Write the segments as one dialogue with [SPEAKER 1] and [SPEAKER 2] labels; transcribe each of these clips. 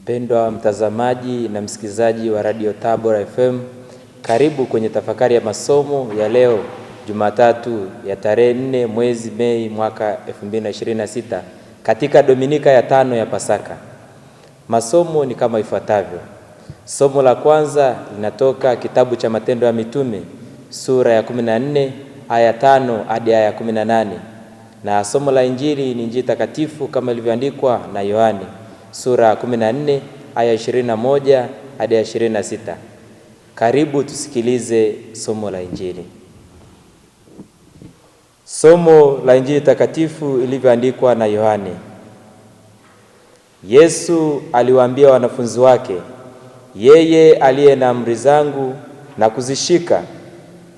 [SPEAKER 1] Mpendwa mtazamaji na msikilizaji wa Radio Tabora FM, karibu kwenye tafakari ya masomo ya leo Jumatatu ya tarehe 4 mwezi Mei mwaka 2026 katika Dominika ya 5 ya Pasaka. Masomo ni kama ifuatavyo. Somo la kwanza linatoka kitabu cha Matendo ya Mitume sura ya 14 aya 5 hadi aya 18, na somo la Injili ni Injili takatifu kama ilivyoandikwa na Yohane sura 14 aya 21 hadi 26. Karibu tusikilize somo la Injili. Somo la Injili takatifu ilivyoandikwa na Yohane. Yesu aliwaambia wanafunzi wake, yeye aliye na amri zangu na kuzishika,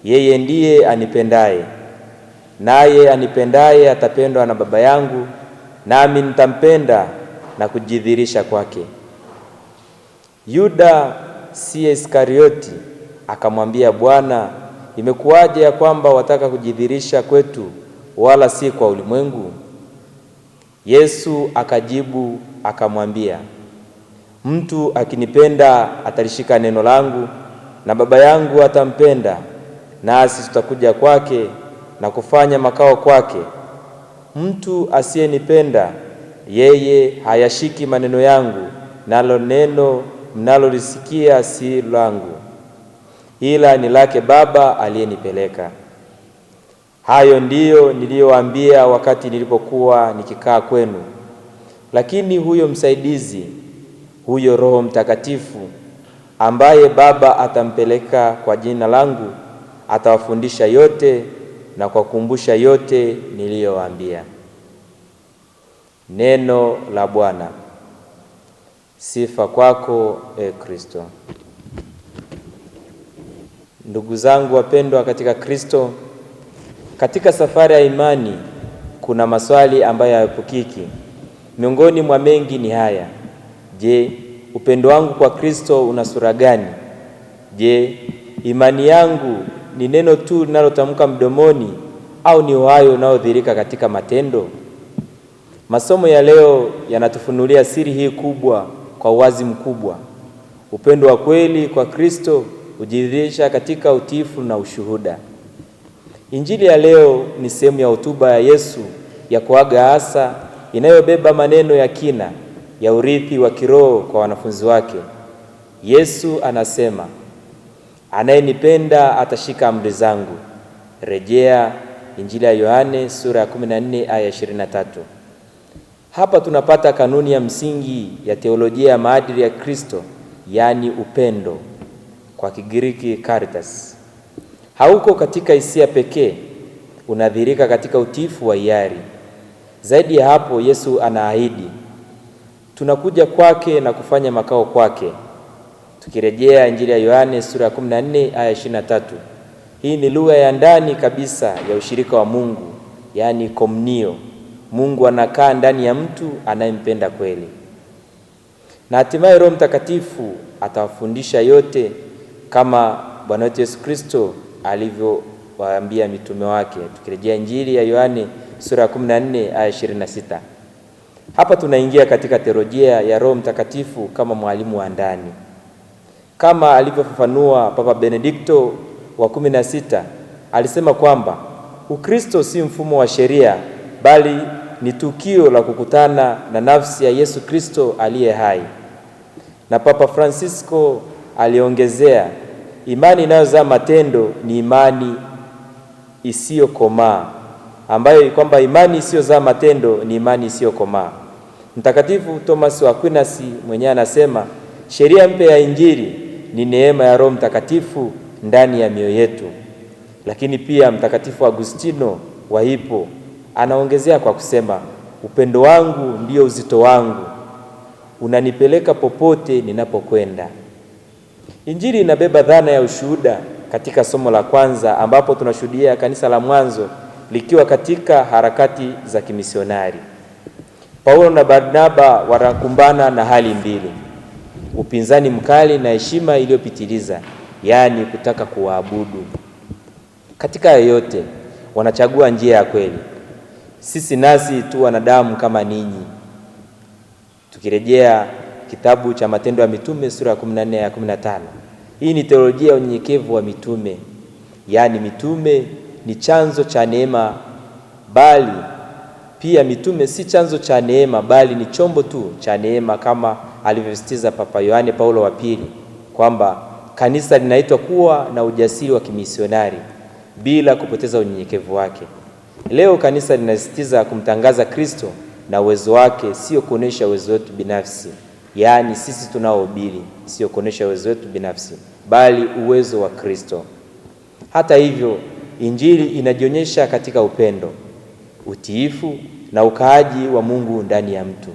[SPEAKER 1] yeye ndiye anipendaye. Naye anipendaye atapendwa na Baba yangu, nami nitampenda na kujidhihirisha kwake. Yuda si Iskarioti akamwambia Bwana, imekuwaje ya kwamba wataka kujidhihirisha kwetu wala si kwa ulimwengu? Yesu akajibu akamwambia, mtu akinipenda atalishika neno langu, na Baba yangu atampenda, nasi tutakuja kwake na kufanya makao kwake. Mtu asiyenipenda yeye hayashiki maneno yangu, nalo neno mnalolisikia si langu, ila ni lake Baba aliyenipeleka. Hayo ndiyo niliyowaambia wakati nilipokuwa nikikaa kwenu. Lakini huyo msaidizi, huyo Roho Mtakatifu, ambaye Baba atampeleka kwa jina langu, atawafundisha yote na kuwakumbusha yote niliyowaambia. Neno la Bwana. Sifa kwako, Kristo. Ndugu zangu wapendwa katika Kristo, katika safari ya imani kuna maswali ambayo hayapukiki. Miongoni mwa mengi ni haya: je, upendo wangu kwa Kristo una sura gani? Je, imani yangu ni neno tu linalotamka mdomoni au ni uhai unaodhihirika katika matendo? Masomo ya leo yanatufunulia siri hii kubwa kwa uwazi mkubwa. Upendo wa kweli kwa Kristo hujidhihirisha katika utiifu na ushuhuda. Injili ya leo ni sehemu ya hotuba ya Yesu ya kuaga asa inayobeba maneno ya kina ya urithi wa kiroho kwa wanafunzi wake. Yesu anasema, anayenipenda atashika amri zangu. Rejea Injili ya Yohane sura ya 14 aya 23. Hapa tunapata kanuni ya msingi ya teolojia ya maadili ya Kristo, yaani upendo, kwa Kigiriki caritas. Hauko katika hisia pekee, unadhihirika katika utiifu wa hiari. Zaidi ya hapo, Yesu anaahidi tunakuja kwake na kufanya makao kwake. Tukirejea Injili ya Yohane sura ya 14 aya 23. Hii ni lugha ya ndani kabisa ya ushirika wa Mungu, yaani komunio. Mungu anakaa ndani ya mtu anayempenda kweli. Na hatimaye Roho Mtakatifu atawafundisha yote kama Bwana wetu Yesu Kristo alivyowaambia mitume wake. Tukirejea Injili ya Yohane sura ya 14 aya 26. Hapa tunaingia katika teolojia ya Roho Mtakatifu kama mwalimu wa ndani. Kama alivyofafanua Papa Benedikto wa 16, alisema kwamba Ukristo si mfumo wa sheria, bali ni tukio la kukutana na nafsi ya Yesu Kristo aliye hai. Na Papa Francisco aliongezea, imani inayozaa matendo ni imani isiyokomaa, ambayo kwamba imani isiyozaa matendo ni imani isiyokomaa. Mtakatifu Thomas wa Aquinas mwenyewe anasema, sheria mpya ya Injili ni neema ya Roho Mtakatifu ndani ya mioyo yetu. Lakini pia Mtakatifu Agustino wa Hippo anaongezea kwa kusema, upendo wangu ndio uzito wangu, unanipeleka popote ninapokwenda. Injili inabeba dhana ya ushuhuda katika somo la kwanza, ambapo tunashuhudia kanisa la mwanzo likiwa katika harakati za kimisionari. Paulo na Barnaba wanakumbana na hali mbili: upinzani mkali na heshima iliyopitiliza, yaani kutaka kuwaabudu. Katika yote wanachagua njia ya kweli. Sisi nasi tu wanadamu kama ninyi. Tukirejea kitabu cha Matendo ya Mitume sura ya 14 ya 15. Hii ni teolojia ya unyenyekevu wa mitume. Yaani mitume ni chanzo cha neema, bali pia mitume si chanzo cha neema, bali ni chombo tu cha neema, kama alivyosisitiza Papa Yohane Paulo wa pili kwamba kanisa linaitwa kuwa na ujasiri wa kimisionari bila kupoteza unyenyekevu wake. Leo kanisa linasisitiza kumtangaza Kristo na uwezo wake, sio kuonesha uwezo wetu binafsi. Yaani sisi tunaohubiri sio kuonesha uwezo wetu binafsi, bali uwezo wa Kristo. Hata hivyo, Injili inajionyesha katika upendo, utiifu na ukaaji wa Mungu ndani ya mtu.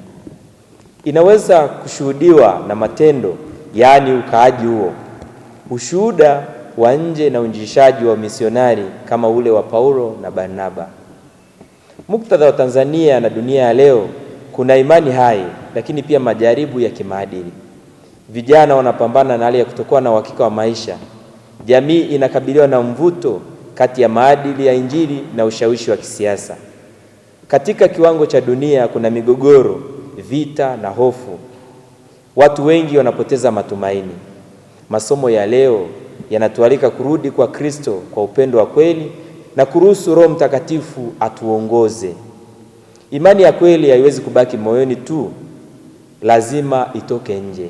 [SPEAKER 1] Inaweza kushuhudiwa na matendo, yaani ukaaji huo, ushuhuda wa nje na uinjilishaji wa misionari kama ule wa Paulo na Barnaba. Muktadha wa Tanzania na dunia ya leo, kuna imani hai lakini pia majaribu ya kimaadili. Vijana wanapambana na hali ya kutokuwa na uhakika wa maisha. Jamii inakabiliwa na mvuto kati ya maadili ya Injili na ushawishi wa kisiasa. Katika kiwango cha dunia kuna migogoro, vita na hofu. Watu wengi wanapoteza matumaini. Masomo ya leo yanatualika kurudi kwa Kristo kwa upendo wa kweli na kuruhusu Roho Mtakatifu atuongoze. Imani ya kweli haiwezi kubaki moyoni tu, lazima itoke nje.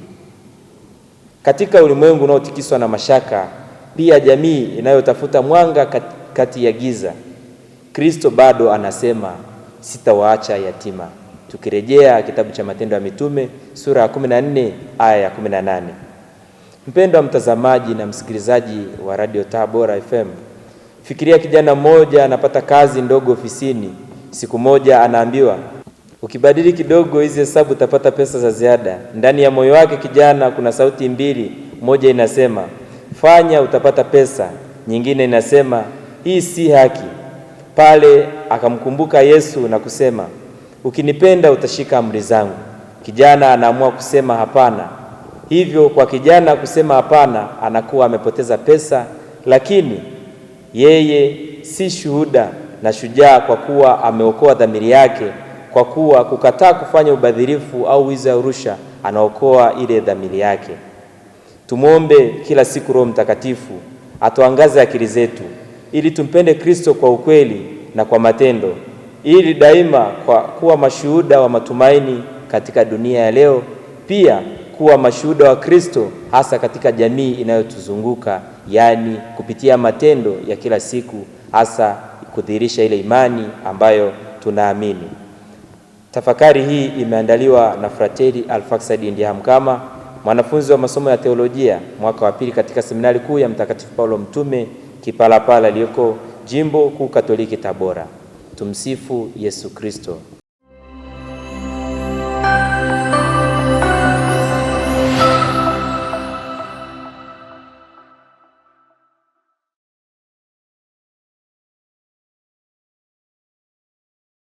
[SPEAKER 1] Katika ulimwengu unaotikiswa na mashaka, pia jamii inayotafuta mwanga kati ya giza, Kristo bado anasema, sitawaacha yatima. Tukirejea kitabu cha Matendo ya Mitume sura ya 14 aya ya 18. Mpendwa mtazamaji na msikilizaji wa Radio Tabora FM, fikiria kijana mmoja anapata kazi ndogo ofisini. Siku moja anaambiwa, ukibadili kidogo hizi hesabu utapata pesa za ziada. Ndani ya moyo wake kijana kuna sauti mbili, moja inasema fanya utapata pesa, nyingine inasema hii si haki. Pale akamkumbuka Yesu na kusema, ukinipenda utashika amri zangu. Kijana anaamua kusema hapana. Hivyo kwa kijana kusema hapana, anakuwa amepoteza pesa, lakini yeye si shuhuda na shujaa, kwa kuwa ameokoa dhamiri yake. Kwa kuwa kukataa kufanya ubadhirifu au wizi au rushwa, anaokoa ile dhamiri yake. Tumwombe kila siku Roho Mtakatifu atuangaze akili zetu ili tumpende Kristo kwa ukweli na kwa matendo, ili daima kwa kuwa mashuhuda wa matumaini katika dunia ya leo, pia kuwa mashuhuda wa Kristo hasa katika jamii inayotuzunguka, yaani kupitia matendo ya kila siku, hasa kudhihirisha ile imani ambayo tunaamini. Tafakari hii imeandaliwa na Frateri Alfaxad Ndiahamkama, mwanafunzi wa masomo ya teolojia mwaka wa pili katika seminari kuu ya Mtakatifu Paulo Mtume Kipalapala iliyoko Jimbo Kuu Katoliki Tabora. Tumsifu Yesu Kristo.